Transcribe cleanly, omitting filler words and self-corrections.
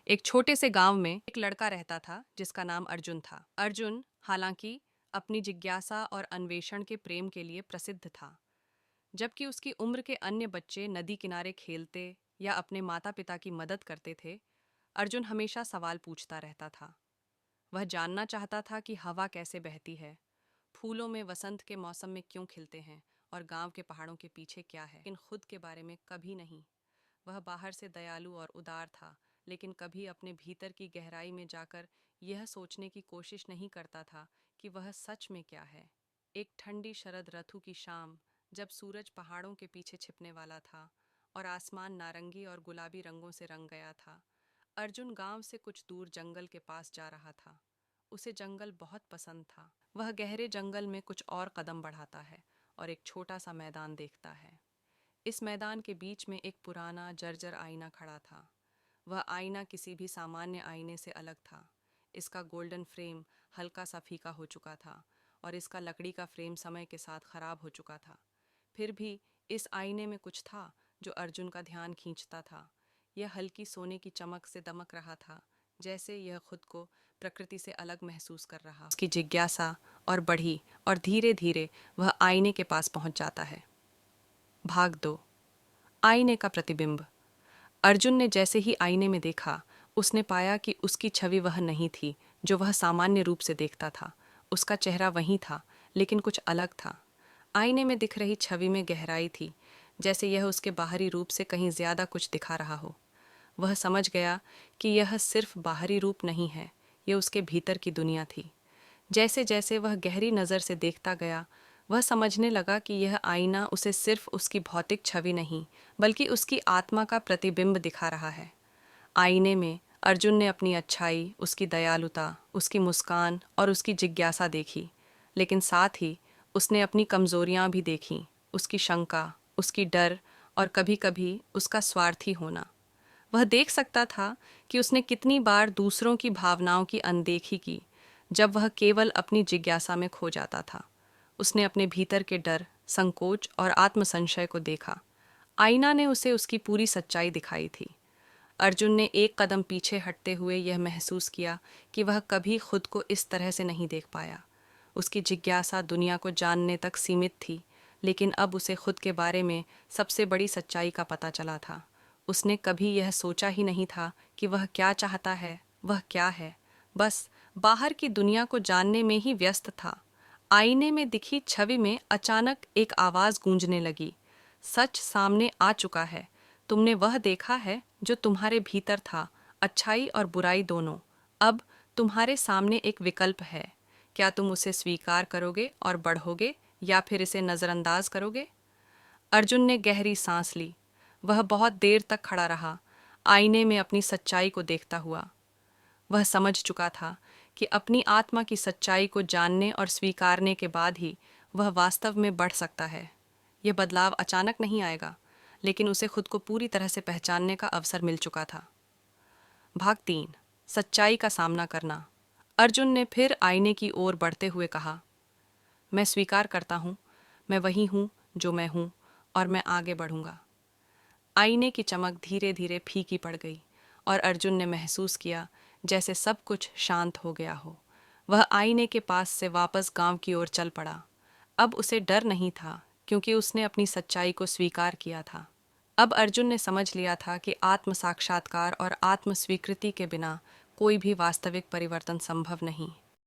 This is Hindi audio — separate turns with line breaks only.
एक छोटे से गांव में एक लड़का रहता था जिसका नाम अर्जुन था। अर्जुन हालांकि अपनी जिज्ञासा और अन्वेषण के प्रेम के लिए प्रसिद्ध था। जबकि उसकी उम्र के अन्य बच्चे नदी किनारे खेलते या अपने माता पिता की मदद करते थे, अर्जुन हमेशा सवाल पूछता रहता था। वह जानना चाहता था कि हवा कैसे बहती है, फूलों में वसंत के मौसम में क्यों खिलते हैं और गांव के पहाड़ों के पीछे क्या है, लेकिन खुद के बारे में कभी नहीं। वह बाहर से दयालु और उदार था, लेकिन कभी अपने भीतर की गहराई में जाकर यह सोचने की कोशिश नहीं करता था कि वह सच में क्या है। एक ठंडी शरद ऋतु की शाम, जब सूरज पहाड़ों के पीछे छिपने वाला था और आसमान नारंगी और गुलाबी रंगों से रंग गया था, अर्जुन गांव से कुछ दूर जंगल के पास जा रहा था। उसे जंगल बहुत पसंद था। वह गहरे जंगल में कुछ और कदम बढ़ाता है और एक छोटा सा मैदान देखता है। इस मैदान के बीच में एक पुराना जर्जर आईना खड़ा था। वह आईना किसी भी सामान्य आईने से अलग था। इसका गोल्डन फ्रेम हल्का सा फीका हो चुका था और इसका लकड़ी का फ्रेम समय के साथ खराब हो चुका था। फिर भी इस आईने में कुछ था जो अर्जुन का ध्यान खींचता था। यह हल्की सोने की चमक से दमक रहा था, जैसे यह खुद को प्रकृति से अलग महसूस कर रहा। उसकी जिज्ञासा और बढ़ी और धीरे धीरे वह आईने के पास पहुंच जाता है। भाग 2। आईने का प्रतिबिंब। अर्जुन ने जैसे ही आईने में देखा, उसने पाया कि उसकी छवि वह नहीं थी जो वह सामान्य रूप से देखता था। उसका चेहरा वही था, लेकिन कुछ अलग था। आईने में दिख रही छवि में गहराई थी, जैसे यह उसके बाहरी रूप से कहीं ज्यादा कुछ दिखा रहा हो। वह समझ गया कि यह सिर्फ बाहरी रूप नहीं है, यह उसके भीतर की दुनिया थी। जैसे जैसे वह गहरी नज़र से देखता गया, वह समझने लगा कि यह आईना उसे सिर्फ उसकी भौतिक छवि नहीं, बल्कि उसकी आत्मा का प्रतिबिंब दिखा रहा है। आईने में अर्जुन ने अपनी अच्छाई, उसकी दयालुता, उसकी मुस्कान और उसकी जिज्ञासा देखी, लेकिन साथ ही उसने अपनी कमजोरियां भी देखीं, उसकी शंका, उसकी डर और कभी-कभी उसका स्वार्थी होना। वह देख सकता था कि उसने कितनी बार दूसरों की भावनाओं की अनदेखी की, जब वह केवल अपनी जिज्ञासा में खो जाता था। उसने अपने भीतर के डर, संकोच और आत्मसंशय को देखा। आईना ने उसे उसकी पूरी सच्चाई दिखाई थी। अर्जुन ने एक कदम पीछे हटते हुए यह महसूस किया कि वह कभी खुद को इस तरह से नहीं देख पाया। उसकी जिज्ञासा दुनिया को जानने तक सीमित थी, लेकिन अब उसे खुद के बारे में सबसे बड़ी सच्चाई का पता चला था। उसने कभी यह सोचा ही नहीं था कि वह क्या चाहता है, वह क्या है। बस बाहर की दुनिया को जानने में ही व्यस्त था। आईने में दिखी छवि में अचानक एक आवाज़ गूंजने लगी। सच सामने आ चुका है। तुमने वह देखा है जो तुम्हारे भीतर था, अच्छाई और बुराई दोनों। अब तुम्हारे सामने एक विकल्प है। क्या तुम उसे स्वीकार करोगे और बढ़ोगे, या फिर इसे नज़रअंदाज करोगे? अर्जुन ने गहरी सांस ली। वह बहुत देर तक खड़ा रहा, आईने में अपनी सच्चाई को देखता हुआ। वह समझ चुका था कि अपनी आत्मा की सच्चाई को जानने और स्वीकारने के बाद ही वह वास्तव में बढ़ सकता है। यह बदलाव अचानक नहीं आएगा, लेकिन उसे खुद को पूरी तरह से पहचानने का अवसर मिल चुका था। भाग 3। सच्चाई का सामना करना। अर्जुन ने फिर आईने की ओर बढ़ते हुए कहा, मैं स्वीकार करता हूँ, मैं वही हूँ जो मैं हूँ, और मैं आगे बढ़ूंगा। आईने की चमक धीरे धीरे फीकी पड़ गई और अर्जुन ने महसूस किया जैसे सब कुछ शांत हो गया हो। वह आईने के पास से वापस गांव की ओर चल पड़ा। अब उसे डर नहीं था, क्योंकि उसने अपनी सच्चाई को स्वीकार किया था। अब अर्जुन ने समझ लिया था कि आत्म साक्षात्कार और आत्म स्वीकृति के बिना कोई भी वास्तविक परिवर्तन संभव नहीं।